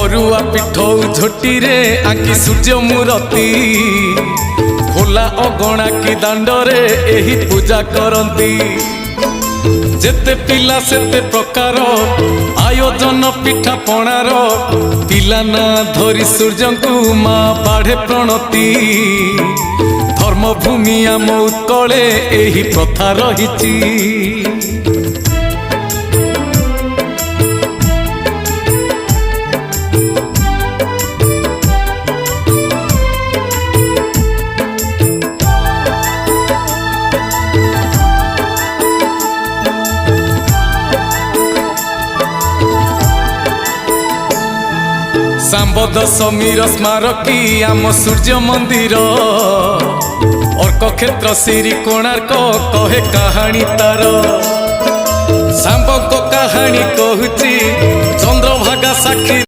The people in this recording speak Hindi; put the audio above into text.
अरुआ पिठौ झोटी रे आंकी सूर्य मूरती खोला अगणा की दांडरे एही पूजा करती। जेते पिला सेते प्रकार आयोजन पिठा पणार पिला ना धरी सूर्य को माँ बाढ़े प्रणति। धर्मभूमि आम उत्कले एही प्रथा रहिछि। सांब दशमीर स्मारकी आम सूर्य मंदिर अर्क क्षेत्र श्री कोणार्क कहे कहानी तार। सांब को कहानी कहूची चंद्रभागा साक्षी।